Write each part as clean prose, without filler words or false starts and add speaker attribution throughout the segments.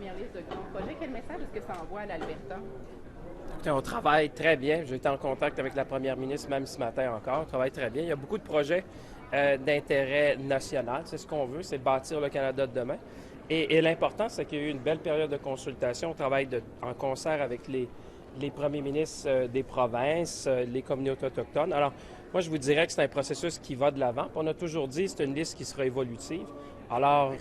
Speaker 1: première liste de grands projets. Quel message est-ce que ça envoie à l'Alberta?
Speaker 2: Écoutez, on travaille très bien. J'ai été en contact avec la première ministre même ce matin encore. On travaille très bien. Il y a beaucoup de projets d'intérêt national. C'est ce qu'on veut, c'est bâtir le Canada de demain. Et l'important, c'est qu'il y a eu une belle période de consultation. On travaille en concert avec les premiers ministres des provinces, les communautés autochtones. Alors, moi, je vous dirais que c'est un processus qui va de l'avant. On a toujours dit que c'est une liste qui sera évolutive. Alors,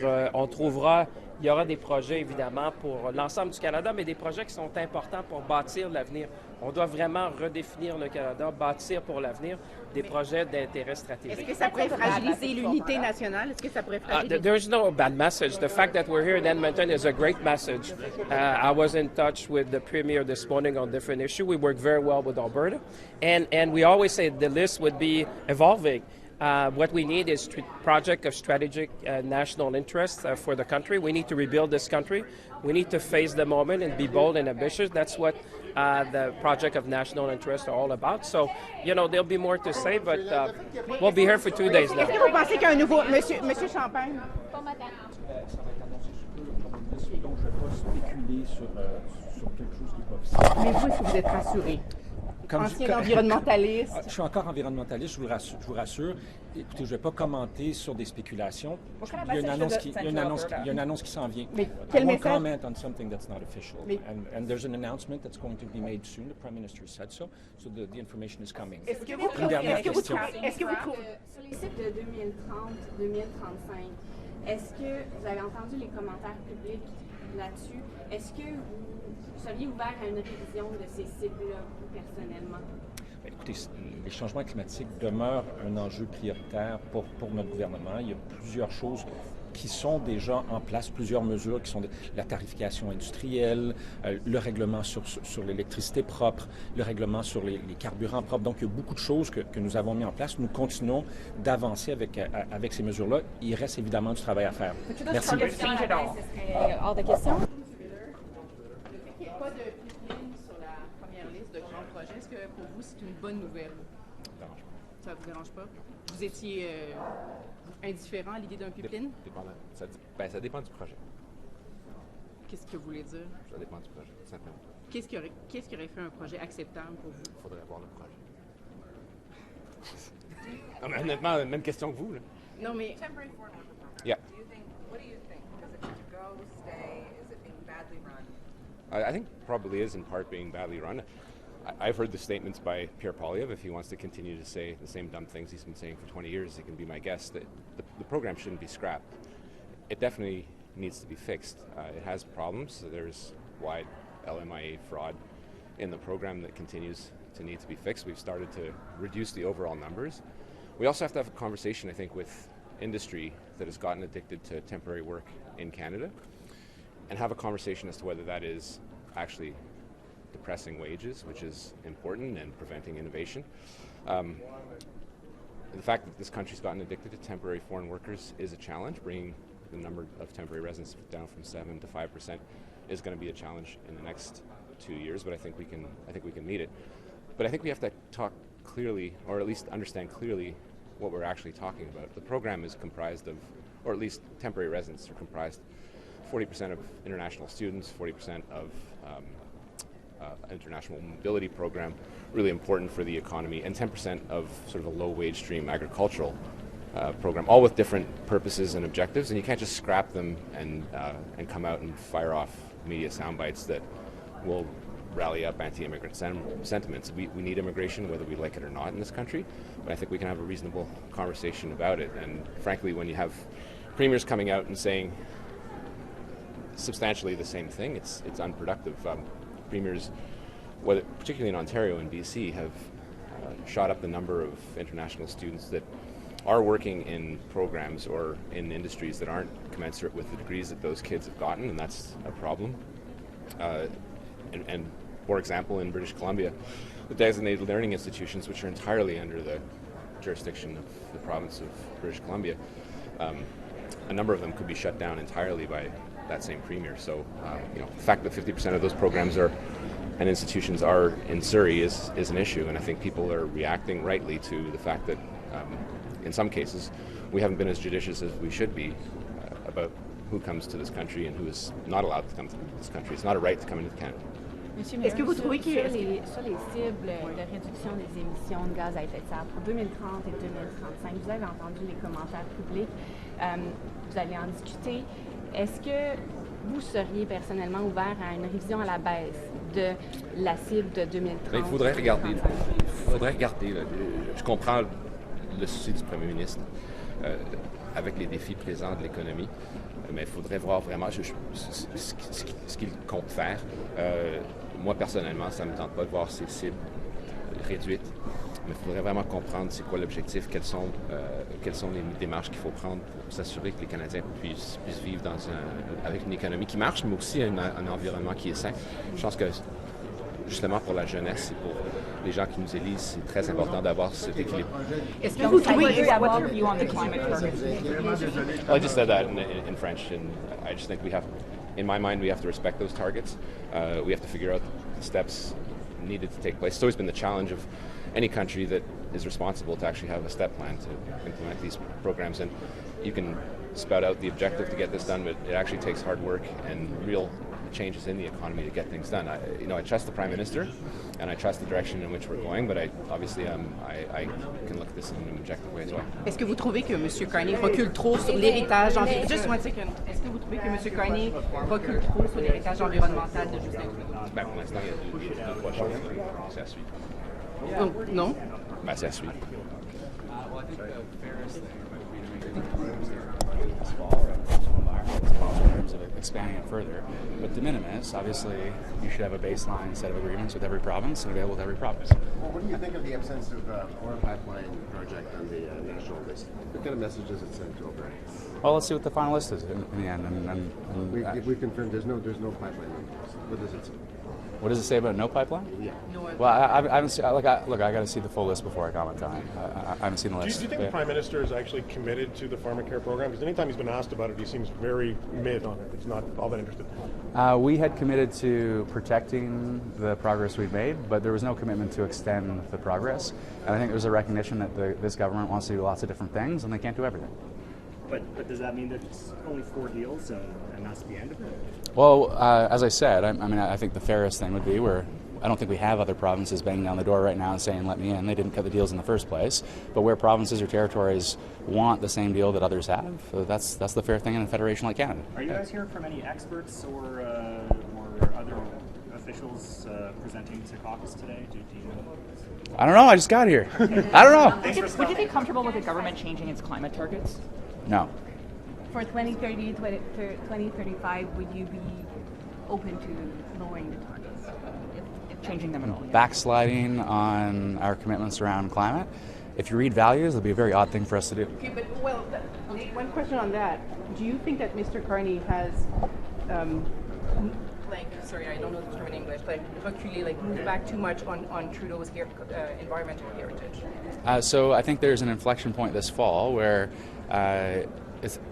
Speaker 2: il y aura des projets, évidemment, pour l'ensemble du Canada, mais des projets qui sont importants pour bâtir l'avenir. On doit vraiment redéfinir le Canada, bâtir pour l'avenir des projets d'intérêt stratégique.
Speaker 1: Est-ce que ça pourrait fragiliser l'unité nationale? Est-ce que ça pourrait fragiliser?
Speaker 2: There's no bad message. The fact that we're here in Edmonton is a great message. I was in touch with the Premier this morning on different issues. We work very well with Alberta. And we always say the list would be evolving. What we need is a project of strategic national interest for the country. We need to rebuild this country. We need to face the moment and be bold and ambitious. That's what the project of national interest are all about. So, there'll be more to say, but we'll be here for 2 days now.
Speaker 1: Est-ce que vous pensez qu'un nouveau... Monsieur Champagne?
Speaker 3: Pas madame.
Speaker 4: Ça va être annoncé sous peu, donc je ne vais pas spéculer sur quelque chose qui n'est pas officiel.
Speaker 1: Mais vous, est-ce que vous êtes rassuré? Ancien environnementaliste.
Speaker 4: Je suis encore environnementaliste, je vous rassure. Écoutez, je ne vais pas commenter sur des spéculations. Il y a une annonce qui s'en vient.
Speaker 1: Mais quel
Speaker 4: I won't
Speaker 1: message?
Speaker 4: comment on something that's not official.
Speaker 1: Mais...
Speaker 4: And there's an announcement that's going to be made soon. The Prime Minister said so. So the information is coming.
Speaker 1: Est-ce que vous
Speaker 4: Une dernière question.
Speaker 3: Sur les cibles de 2030, 2035, est-ce que vous avez entendu les commentaires publics là-dessus? Est-ce que vous seriez ouvert à une révision de ces cibles-là, vous, personnellement?
Speaker 4: Écoutez, les changements climatiques demeurent un enjeu prioritaire pour notre gouvernement. Il y a plusieurs choses qui sont déjà en place, plusieurs mesures qui sont la tarification industrielle, le règlement sur l'électricité propre, le règlement sur les carburants propres. Donc, il y a beaucoup de choses que nous avons mis en place. Nous continuons d'avancer avec ces mesures-là. Il reste évidemment du travail à faire. Merci.
Speaker 3: Ce serait hors de question.
Speaker 1: Il n'y a pas de pipeline sur la première liste de grands projets. Est-ce que pour vous, c'est une bonne nouvelle? Ça ne vous dérange pas? Vous étiez indifférent à l'idée d'un pipeline?
Speaker 5: Ça dépend du projet.
Speaker 1: Qu'est-ce que vous voulez dire?
Speaker 5: Ça dépend du projet, simplement.
Speaker 1: Qu'est-ce qui aurait fait un projet acceptable pour vous?
Speaker 5: Il faudrait voir le projet. Non, mais honnêtement, même question que vous. Là.
Speaker 1: Non, mais...
Speaker 5: Yeah.
Speaker 6: What do you think? Is it to go, stay? Is it being badly run?
Speaker 5: I think probably is in part being badly run. I've heard the statements by Pierre Poilievre. If he wants to continue to say the same dumb things he's been saying for 20 years, he can be my guest. That the program shouldn't be scrapped. It definitely needs to be fixed. It has problems. There's wide LMIA fraud in the program that continues to need to be fixed. We've started to reduce the overall numbers. We also have to have a conversation, I think, with industry that has gotten addicted to temporary work in Canada and have a conversation as to whether that is actually depressing wages, which is important, and preventing innovation. The fact that this country's gotten addicted to temporary foreign workers is a challenge. Bringing the number of temporary residents down from 7% to 5% is going to be a challenge in the next 2 years, but I think we can meet it. But I think we have to talk clearly, or at least understand clearly, what we're actually talking about. The program is comprised of, or at least temporary residents are comprised, 40% of international students, 40% of international mobility program, really important for the economy, and 10% of sort of a low-wage stream agricultural program, all with different purposes and objectives, and you can't just scrap them and come out and fire off media sound bites that will rally up anti-immigrant sentiments. We need immigration, whether we like it or not in this country, but I think we can have a reasonable conversation about it. And frankly, when you have premiers coming out and saying substantially the same thing, it's unproductive. Premiers, particularly in Ontario and BC, have shot up the number of international students that are working in programs or in industries that aren't commensurate with the degrees that those kids have gotten, and that's a problem. And for example, in British Columbia, the designated learning institutions, which are entirely under the jurisdiction of the province of British Columbia, a number of them could be shut down entirely by that same premier. So, the fact that 50% of those programs and institutions are in Surrey is an issue, and I think people are reacting rightly to the fact that in some cases we haven't been as judicious as we should be about who comes to this country and who is not allowed to come to this country. It's not a right to come into Canada.
Speaker 1: Est-ce que vous trouvez que...
Speaker 3: Sur les cibles de réduction des émissions de gaz à effet de serre pour 2030 et 2035, vous avez entendu les commentaires publics, vous allez en discuter. Est-ce que vous seriez personnellement ouvert à une révision à la baisse de la cible de 2030?
Speaker 5: Il faudrait regarder. Là. Je comprends le souci du premier ministre avec les défis présents de l'économie, mais il faudrait voir vraiment ce qu'il compte faire. Moi, personnellement, ça ne me tente pas de voir ces cibles réduites, mais il faudrait vraiment comprendre c'est quoi l'objectif, quelles sont les démarches qu'il faut prendre pour s'assurer que les Canadiens puissent vivre avec une économie qui marche, mais aussi un environnement qui est sain. Je pense que, justement, pour la jeunesse et pour les gens qui nous élisent, c'est très important d'avoir cet équilibre.
Speaker 1: Est-ce que vous trouvez...
Speaker 7: What's your view on the climate targets?
Speaker 5: I just said that in French, and I just think in my mind, we have to respect those targets. We have to figure out the steps needed to take place. It's always been the challenge of any country that is responsible to actually have a step plan to implement these programs. And you can spout out the objective to get this done, but it actually takes hard work and real changes in the economy to get things done. I trust the Prime Minister, and I trust the direction in which we're going, but I can look at this in an objective way as well.
Speaker 1: Est-ce que vous trouvez que M. Carney recule trop sur l'héritage environnemental? Just one second. Est-ce que vous trouvez que M. Carney recule trop sur l'héritage environnemental de Justin Trudeau?
Speaker 5: Ben, pour l'instant, il y a deux, trois choses. C'est à suivre.
Speaker 1: Non?
Speaker 5: Ben, c'est à suivre.
Speaker 8: Well, I think the fairest thing would be to make this fall in terms of expanding it further. But de minimis, obviously, you should have a baseline set of agreements with every province and available to every province.
Speaker 9: Well, what do you think of the absence of oil pipeline project on the national list? What kind of message does it send over?
Speaker 8: Well, let's see what the final list is in the end. And
Speaker 9: we confirmed there's no pipeline. What does it say?
Speaker 8: What does it say about no pipeline?
Speaker 9: Yeah.
Speaker 8: Well, I haven't seen. I got to see the full list before I comment on it. I haven't seen the list.
Speaker 10: Do you think the Prime Minister is actually committed to the pharmacare program? Because anytime he's been asked about it, he seems very mid on it. He's not all that interested.
Speaker 8: We had committed to protecting the progress we've made, but there was no commitment to extend the progress. And I think there's a recognition that this government wants to do lots of different things, and they can't do everything.
Speaker 11: But does that mean that it's only 4 deals and that's the end of it?
Speaker 8: Well, as I said, I think the fairest thing would be I don't think we have other provinces banging down the door right now and saying, let me in. They didn't cut the deals in the first place. But where provinces or territories want the same deal that others have, that's the fair thing in a federation like Canada.
Speaker 11: Are you guys hearing from any experts or other officials presenting to caucus today? Do you know?
Speaker 8: I don't know. I just got here. I don't know.
Speaker 7: Would you be comfortable with the government changing its climate targets?
Speaker 8: No.
Speaker 3: For 2030, 2035, would you be open to lowering the targets?
Speaker 7: Changing them at all?
Speaker 8: Backsliding on our commitments around climate. If you read values, it'll be a very odd thing for us to do.
Speaker 1: Okay, but one question on that. Do you think that Mr. Carney has, sorry, I don't know the term in English, reculé, moved back too much on Trudeau's environmental heritage?
Speaker 8: So I think there's an inflection point this fall where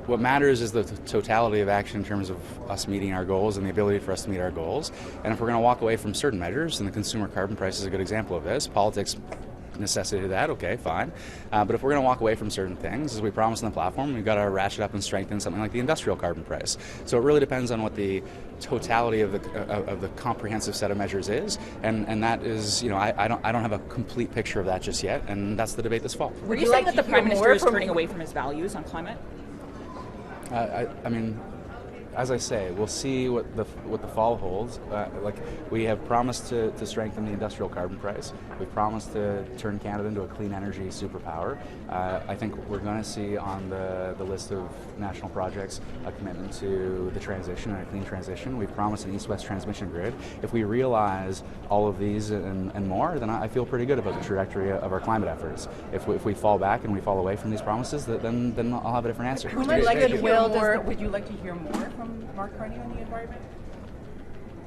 Speaker 8: what matters is the totality of action in terms of us meeting our goals and the ability for us to meet our goals. And if we're going to walk away from certain measures, and the consumer carbon price is a good example of this, politics necessitated that, okay, fine. But if we're going to walk away from certain things, as we promised on the platform, we've got to ratchet up and strengthen something like the industrial carbon price. So it really depends on what the totality of the comprehensive set of measures is, and that is, I don't have a complete picture of that just yet, and that's the debate this fall.
Speaker 7: Were you saying that the Prime Minister is turning away from his values on climate?
Speaker 8: I mean, as I say, we'll see what the fall holds. We have promised to strengthen the industrial carbon price. We've promised to turn Canada into a clean energy superpower. I think we're going to see on the list of national projects a commitment to the transition and a clean transition. We've promised an east-west transmission grid. If we realize all of these and more, then I feel pretty good about the trajectory of our climate efforts. If we fall back and we fall away from these promises, then I'll have a different answer.
Speaker 1: Would you like to hear more from Mark Carney on the environment?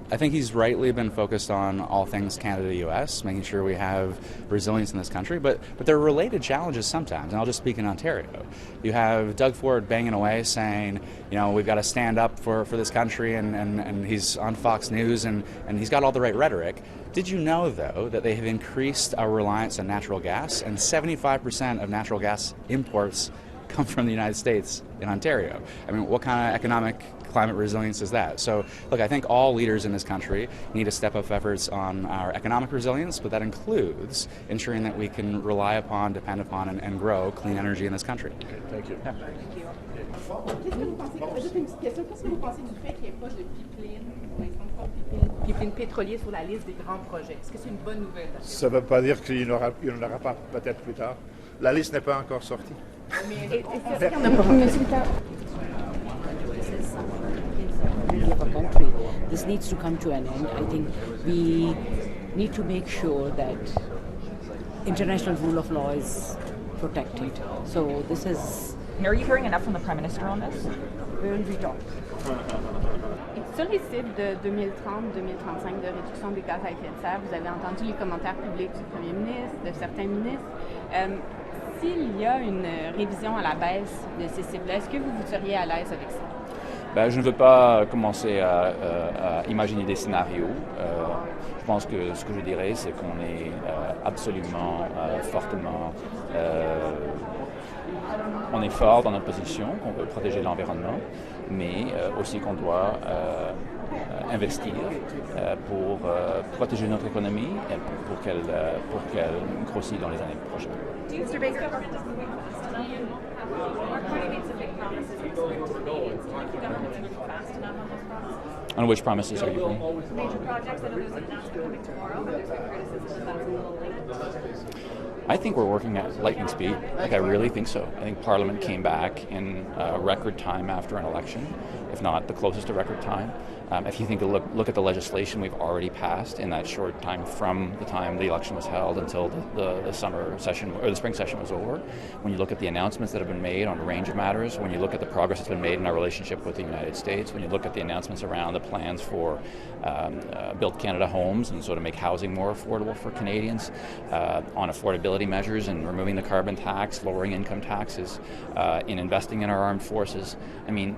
Speaker 8: I think he's rightly been focused on all things Canada-US, making sure we have resilience in this country, but there are related challenges sometimes, and I'll just speak in Ontario. You have Doug Ford banging away saying, we've got to stand up for this country, and he's on Fox News, and he's got all the right rhetoric. Did you know, though, that they have increased our reliance on natural gas, and 75% of natural gas imports come from the United States in Ontario. I mean, what kind of economic climate resilience is that? So, look, I think all leaders in this country need to step up efforts on our economic resilience, but that includes ensuring that we can rely upon, depend upon, and grow clean energy in this country.
Speaker 10: Okay, thank you.
Speaker 8: Yeah.
Speaker 1: Qu'est-ce que vous pensez, juste une petite question, qu'est-ce que vous pensez du fait qu'il n'y ait pas de pipeline pétrolier sur la liste des grands projets? Est-ce que c'est une bonne nouvelle?
Speaker 12: Ça ne veut pas dire qu'il n'y en aura pas peut-être plus tard. La liste n'est pas encore sortie.
Speaker 13: Of a country, this needs to come to an end. I think we need to make sure that international rule of law is protected. So this is.
Speaker 7: Are you hearing enough from the Prime Minister on this?
Speaker 13: Will we talk?
Speaker 3: Sur les cibles de 2030-2035 de réduction des gaz à effet de serre, vous avez entendu les commentaires publics du Premier ministre, de certains ministres. S'il y a une révision à la baisse de ces cibles-là, est-ce que vous seriez à l'aise avec ça?
Speaker 14: Ben, je ne veux pas commencer à imaginer des scénarios. Je pense que ce que je dirais, c'est qu'on est absolument fortement... on est fort dans notre position, qu'on veut protéger l'environnement, mais aussi qu'on doit investir pour protéger notre économie et pour qu'elle grossisse dans les années prochaines.
Speaker 6: Mr. Baker.
Speaker 14: On which promises are you going?
Speaker 6: Major projects, I know there's an announcement coming tomorrow, but there's been criticism that that's a little late.
Speaker 14: I think we're working at lightning speed. Like, I really think so. I think Parliament came back in record time after an election, if not the closest to record time. If you think look at the legislation we've already passed in that short time from the time the election was held until the summer session or the spring session was over, when you look at the announcements that have been made on a range of matters, when you look at the progress that's been made in our relationship with the United States, when you look at the announcements around the plans for Build Canada homes and sort of make housing more affordable for Canadians, on affordability measures and removing the carbon tax, lowering income taxes, in investing in our armed forces. I mean,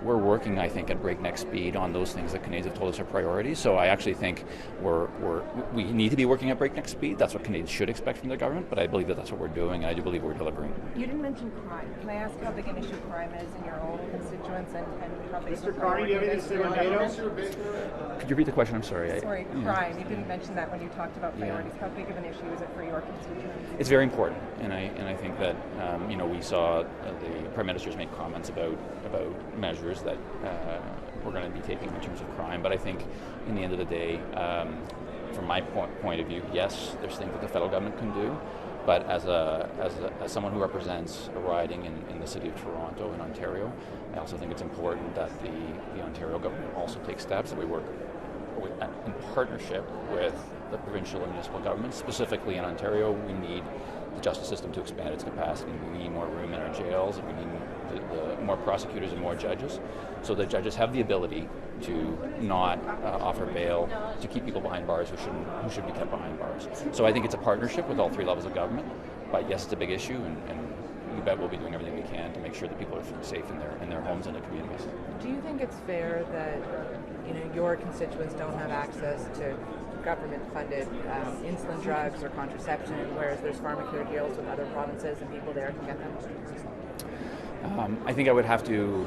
Speaker 14: we're working, I think, at breakneck speed on those things that Canadians have told us are priorities. So I actually think we need to be working at breakneck speed. That's what Canadians should expect from their government, but I believe that's what we're doing, and I do believe we're delivering.
Speaker 6: You didn't mention crime. Can I ask how big an issue crime is in your own constituents and how big
Speaker 10: Mr. Carney, do you have anything to say about NATO?
Speaker 14: Could you repeat the question? I'm sorry.
Speaker 6: Crime. You didn't mention that when you talked about priorities. How big of an issue is it for your constituents?
Speaker 14: It's very important, and I think that we saw the Prime Minister's make comments about measures that we're going to be taking in terms of crime. But I think, in the end of the day, from my point of view, yes, there's things that the federal government can do. But as someone who represents a riding in the city of Toronto in Ontario, I also think it's important that the Ontario government also takes steps that we work in partnership with the provincial and municipal governments. Specifically in Ontario, we need the justice system to expand its capacity. We need more room in our jails, and we need more prosecutors and more judges, so that judges have the ability to not offer bail, to keep people behind bars who should be kept behind bars. So I think it's a partnership with all three levels of government. But yes, it's a big issue, and you bet we'll be doing everything we can to make sure that people are safe in their homes and their communities.
Speaker 6: Do you think it's fair that your constituents don't have access to government-funded insulin drugs or contraception, whereas there's pharmacare deals with other provinces and people there can get them?
Speaker 14: I think I would have to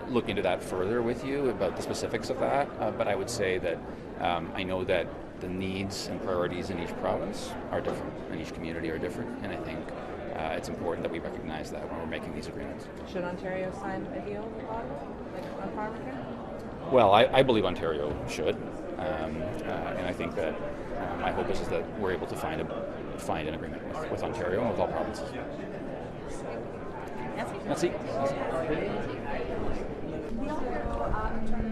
Speaker 14: look into that further with you about the specifics of that, but I would say that I know that the needs and priorities in each province are different, and each community are different, and I think it's important that we recognize that when we're making these agreements.
Speaker 6: Should Ontario sign a deal with Ottawa, on pharmacare?
Speaker 14: Well, I believe Ontario should, and I think that my hope is that we're able to find an agreement with Ontario and with all provinces. Merci.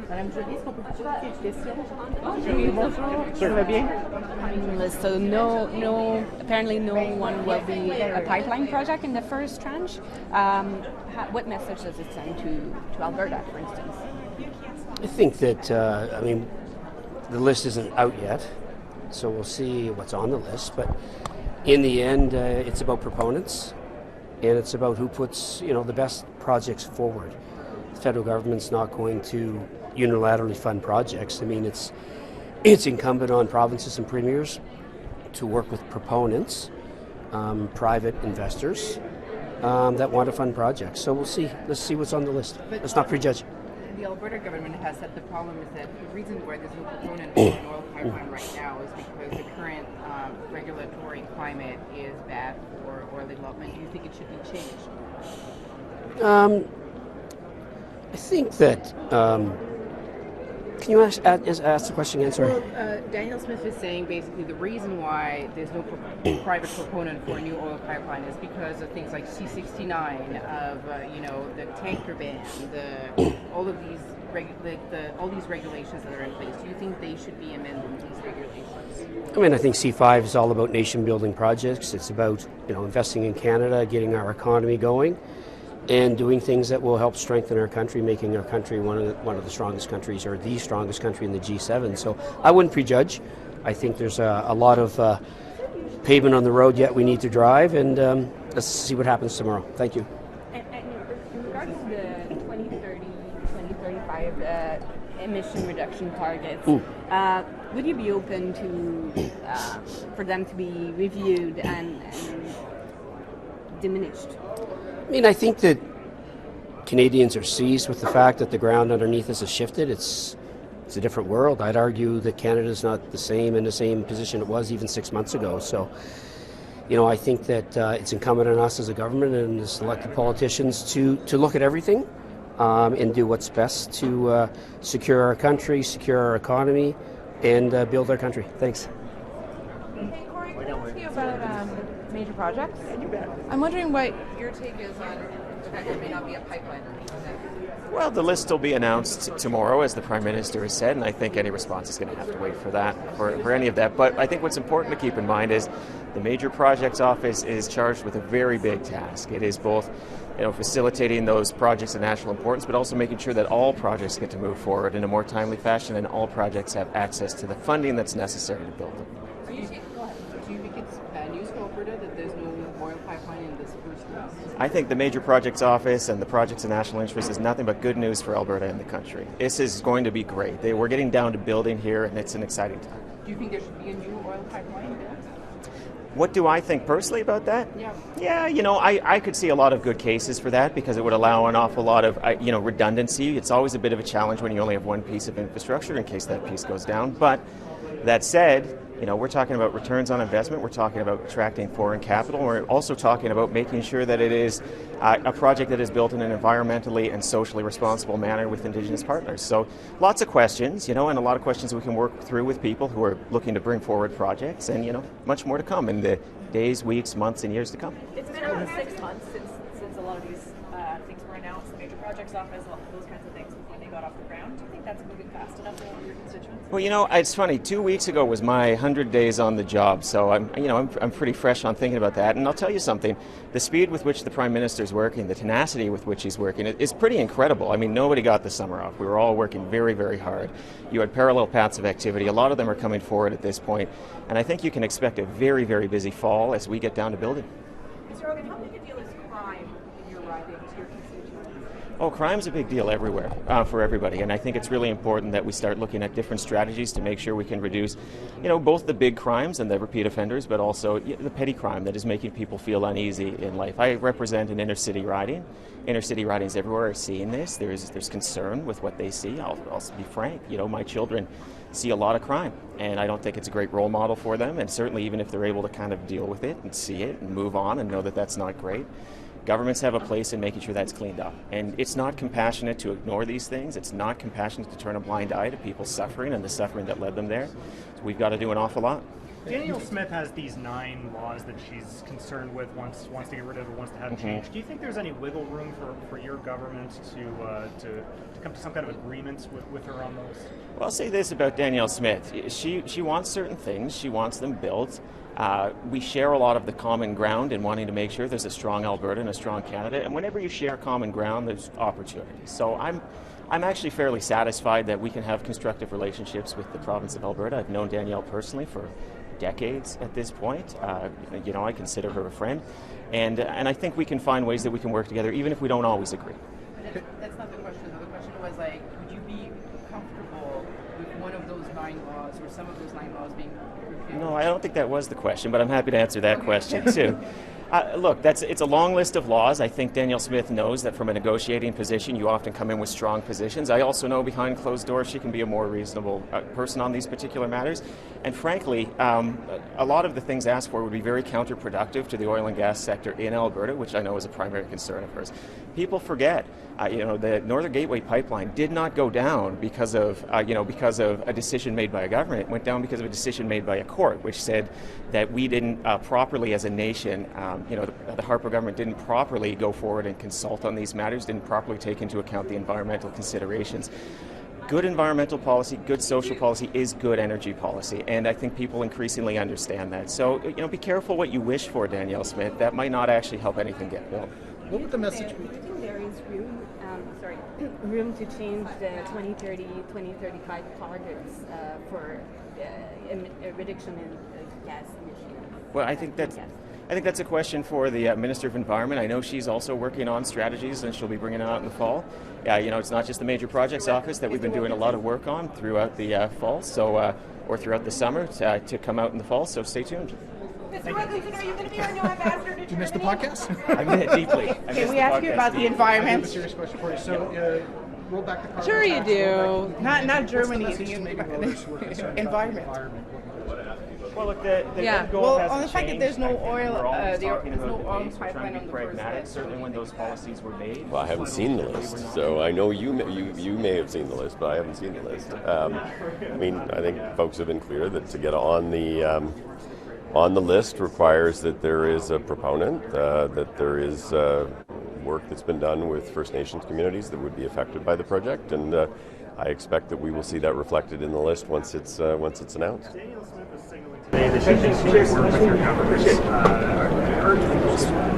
Speaker 1: Madame Joly, est-ce qu'on peut vous poser quelques questions? Oui, bonjour. Ça va bien?
Speaker 3: So apparently no one will be a pipeline project in the first tranche. What message does it send to Alberta, for instance?
Speaker 15: I think that, the list isn't out yet, so we'll see what's on the list. But in the end, it's about proponents, and it's about who puts, the best projects forward. The federal government's not going to unilaterally fund projects. It's incumbent on provinces and premiers to work with proponents, private investors, that want to fund projects. So we'll see. Let's see what's on the list. Let's not prejudge.
Speaker 1: The Alberta government has said the problem is that the reason why there's no proponent for an oil pipeline right now is because the current regulatory climate is bad for oil development. Do you think it should be changed?
Speaker 15: I think that. Can you ask the question again? Sorry.
Speaker 1: Well, Daniel Smith is saying basically the reason why there's no private proponent for a new oil pipeline is because of things like C-69, of the tanker ban, all of these all these regulations that are in place. Do you think they should be amended, these regulations?
Speaker 15: I mean, I think C5 is all about nation-building projects. It's about investing in Canada, getting our economy going, and doing things that will help strengthen our country, making our country one of the strongest countries, or the strongest country in the G7. So I wouldn't prejudge. I think there's a lot of pavement on the road yet we need to drive, and let's see what happens tomorrow. Thank you.
Speaker 3: And in regards to the 2030, 2035 emission reduction targets, would you be open to for them to be reviewed and diminished?
Speaker 15: I mean, I think that Canadians are seized with the fact that the ground underneath us has shifted. It's a different world. I'd argue that Canada's not the same position it was even 6 months ago. So, I think that it's incumbent on us as a government and as elected politicians to look at everything and do what's best to secure our country, secure our economy, and build our country. Thanks.
Speaker 6: Hey, Corey, can I ask you about major projects? I'm wondering what your take is on the fact there may not be a pipeline underneath it.
Speaker 16: Well, the list will be announced tomorrow, as the Prime Minister has said, and I think any response is going to have to wait for that, for any of that. But I think what's important to keep in mind is the Major Projects Office is charged with a very big task. It is both facilitating those projects of national importance, but also making sure that all projects get to move forward in a more timely fashion and all projects have access to the funding that's necessary to build them.
Speaker 1: Do you think it's news for Alberta that there's no oil pipeline in this first place?
Speaker 16: I think the Major Projects Office and the projects of national interest is nothing but good news for Alberta and the country. This is going to be great. We're getting down to building here, and it's an exciting time.
Speaker 1: Do you think there should be a new oil pipeline built?
Speaker 16: What do I think personally about that?
Speaker 1: Yeah,
Speaker 16: I could see a lot of good cases for that because it would allow an awful lot of, redundancy. It's always a bit of a challenge when you only have one piece of infrastructure in case that piece goes down. But that said, we're talking about returns on investment. We're talking about attracting foreign capital. We're also talking about making sure that it is a project that is built in an environmentally and socially responsible manner with Indigenous partners. So lots of questions, and a lot of questions we can work through with people who are looking to bring forward projects, and, much more to come in the days, weeks, months, and years to come.
Speaker 7: It's been about 6 months since a lot of these things were announced, the Major Projects Office, those kinds of things before they got off the ground. Do you think that's moving fast enough for your constituents?
Speaker 16: Well, it's funny. 2 weeks ago was my 100 days on the job, so I'm pretty fresh on thinking about that. And I'll tell you something: the speed with which the Prime Minister is working, the tenacity with which he's working, is pretty incredible. I mean, nobody got the summer off. We were all working very, very hard. You had parallel paths of activity. A lot of them are coming forward at this point, and I think you can expect a very, very busy fall as we get down to building.
Speaker 7: Mr. Hogan, how big a deal is crime in your riding to your constituents?
Speaker 16: Oh, crime's a big deal everywhere for everybody, and I think it's really important that we start looking at different strategies to make sure we can reduce, both the big crimes and the repeat offenders, but also the petty crime that is making people feel uneasy in life. I represent an inner-city riding. Inner-city ridings everywhere are seeing this. There's concern with what they see. I'll be frank. My children see a lot of crime, and I don't think it's a great role model for them, and certainly even if they're able to kind of deal with it and see it and move on and know that that's not great, governments have a place in making sure that's cleaned up. And it's not compassionate to ignore these things. It's not compassionate to turn a blind eye to people's suffering and the suffering that led them there. So we've got to do an awful lot.
Speaker 11: Daniel Smith has these 9 laws that she's concerned with, wants to get rid of or wants to have changed. Do you think there's any wiggle room for your government to come to some kind of agreements with her on those?
Speaker 16: Well, I'll say this about Danielle Smith. She wants certain things. She wants them built. We share a lot of the common ground in wanting to make sure there's a strong Alberta and a strong Canada. And whenever you share common ground, there's opportunities. So I'm actually fairly satisfied that we can have constructive relationships with the province of Alberta. I've known Danielle personally for decades at this point. I consider her a friend. And I think we can find ways that we can work together, even if we don't always agree.
Speaker 1: That's not the question. The question was, would you be comfortable with one of those 9 laws or some of those 9 laws being repealed?
Speaker 16: No, I don't think that was the question, but I'm happy to answer that question too. Look, it's a long list of laws. I think Danielle Smith knows that from a negotiating position, you often come in with strong positions. I also know behind closed doors she can be a more reasonable person on these particular matters. And frankly, a lot of the things asked for would be very counterproductive to the oil and gas sector in Alberta, which I know is a primary concern of hers. People forget, the Northern Gateway pipeline did not go down because of a decision made by a government. It went down because of a decision made by a court, which said that we didn't properly as a nation, the Harper government didn't properly go forward and consult on these matters, didn't properly take into account the environmental considerations. Good environmental policy, good social policy is good energy policy, and I think people increasingly understand that. So, be careful what you wish for, Danielle Smith. That might not actually help anything get built.
Speaker 17: What would the message be?
Speaker 3: Do you think there is room to change the 2030, 2035 targets for a reduction in gas emissions?
Speaker 16: Well, I think that's a question for the Minister of Environment. I know she's also working on strategies, and she'll be bringing it out in the fall. It's not just the Major Projects Office that we've been doing a lot of work on throughout the fall, or throughout the summer to come out in the fall. So stay tuned.
Speaker 1: Mr. Wilkinson, are you going to be our new ambassador to
Speaker 17: Did you miss the podcast?
Speaker 16: I miss it deeply.
Speaker 1: Can we ask you about the environment?
Speaker 17: I have a serious question for you. So, roll back the carbon
Speaker 1: Sure you
Speaker 17: tax,
Speaker 1: do. Not Germany.
Speaker 17: What's the message to maybe voters who are concerned about the environment?
Speaker 16: Well, look, the goal
Speaker 1: well,
Speaker 16: hasn't
Speaker 1: on the fact that
Speaker 16: changed.
Speaker 1: there's no
Speaker 16: I think
Speaker 1: oil,
Speaker 16: we're always talking
Speaker 1: there's no
Speaker 16: about the
Speaker 1: oil
Speaker 16: pace. We're trying
Speaker 1: pipeline
Speaker 16: to
Speaker 1: on
Speaker 16: be
Speaker 1: the
Speaker 16: pragmatic.
Speaker 1: first.
Speaker 16: Certainly, when those policies were made.
Speaker 18: Well, I haven't seen the list, so I know you may have seen the list, but I haven't seen the list. I think folks have been clear that to get on the list requires that there is a proponent, that there is work that's been done with First Nations communities that would be affected by the project, and I expect that we will see that reflected in the list once it's announced.
Speaker 11: Today that she thinks she can work with your government.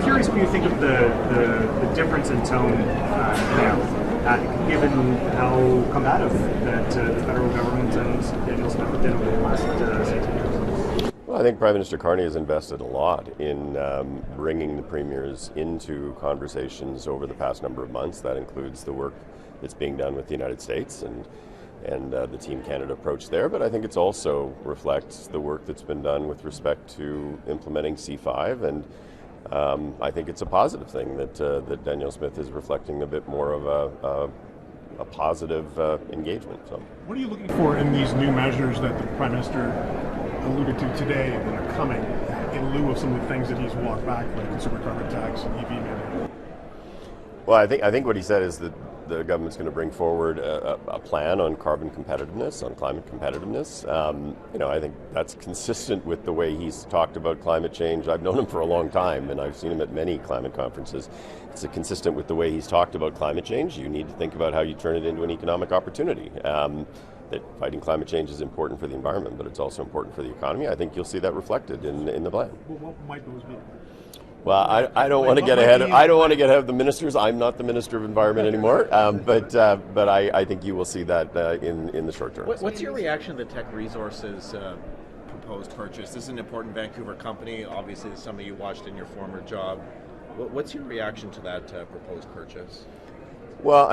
Speaker 11: Curious what you think of the difference in tone now, given how combative that the federal government and Danielle Smith have been over the last 18 years.
Speaker 18: Well, I think Prime Minister Carney has invested a lot in bringing the premiers into conversations over the past number of months. That includes the work that's being done with the United States and the Team Canada approach there, but I think it also reflects the work that's been done with respect to implementing C5, and I think it's a positive thing that Danielle Smith is reflecting a bit more of a positive engagement. So,
Speaker 10: what are you looking for in these new measures that the Prime Minister alluded to today that are coming in lieu of some of the things that he's walked back, like consumer carbon tax, EV mandate?
Speaker 18: Well, I think what he said is that the government's going to bring forward a plan on carbon competitiveness, on climate competitiveness. I think that's consistent with the way he's talked about climate change. I've known him for a long time, and I've seen him at many climate conferences. It's consistent with the way he's talked about climate change. You need to think about how you turn it into an economic opportunity. That fighting climate change is important for the environment, but it's also important for the economy. I think you'll see that reflected in the plan.
Speaker 10: Well, what might those be?
Speaker 18: Well, I don't want to get ahead of the ministers. I'm not the Minister of Environment anymore, but I think you will see that in the short term.
Speaker 19: What's your reaction to the Teck Resources proposed purchase? This is an important Vancouver company. Obviously, it's something you watched in your former job. What's your reaction to that proposed purchase?
Speaker 18: Well,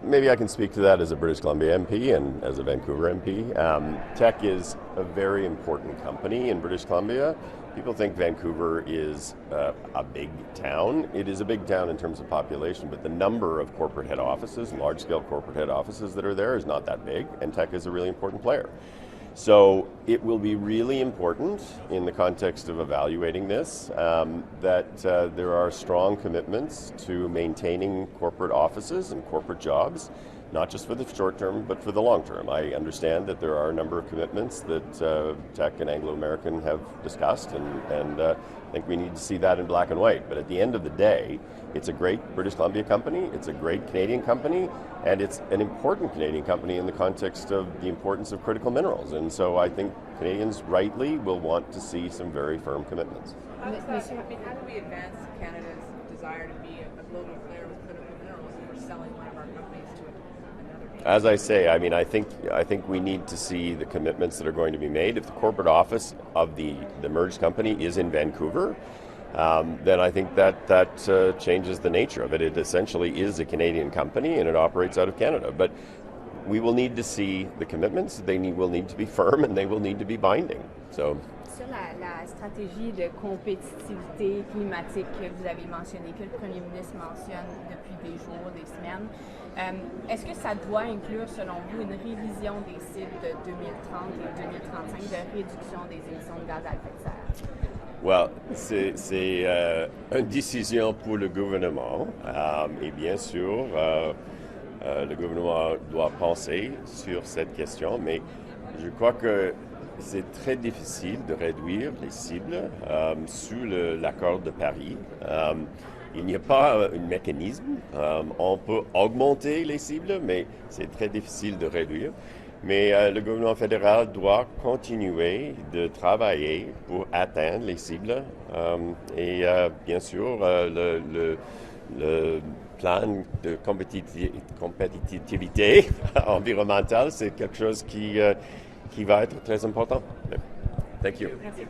Speaker 18: maybe I can speak to that as a British Columbia MP and as a Vancouver MP. Teck is a very important company in British Columbia. People think Vancouver is a big town. It is a big town in terms of population, but the number of corporate head offices, large-scale corporate head offices that are there is not that big, and Teck is a really important player. So it will be really important in the context of evaluating this that there are strong commitments to maintaining corporate offices and corporate jobs, not just for the short term, but for the long term. I understand that there are a number of commitments that Teck and Anglo American have discussed, and I think we need to see that in black and white. But at the end of the day, it's a great British Columbia company, it's a great Canadian company, and it's an important Canadian company in the context of the importance of critical minerals. And so I think Canadians rightly will want to see some very firm commitments.
Speaker 6: How do we advance Canada's desire to be a global player with critical minerals if we're selling one of our companies to another?
Speaker 18: As I say, I think we need to see the commitments that are going to be made. If the corporate office of the merged company is in Vancouver, then I think that changes the nature of it. It essentially is a Canadian company and it operates out of Canada. But we will need to see the commitments. They will need to be firm and they will need to be binding. So
Speaker 3: sur la stratégie de compétitivité climatique que vous avez mentionnée, que le premier ministre mentionne depuis des jours, des semaines. Est-ce que ça doit inclure, selon vous, une révision des cibles de 2030 et 2035 de réduction des émissions de gaz à effet de serre?
Speaker 18: Well, c'est une décision pour le gouvernement et bien sûr, le gouvernement doit penser sur cette question, mais je crois que c'est très difficile de réduire les cibles sous l'accord de Paris. Il n'y a pas un mécanisme. On peut augmenter les cibles, mais c'est très difficile de réduire. Mais le gouvernement fédéral doit continuer de travailler pour atteindre les cibles. Et bien sûr, le plan de compétitivité environnementale, c'est quelque chose qui va être très important. Thank you.
Speaker 3: Merci.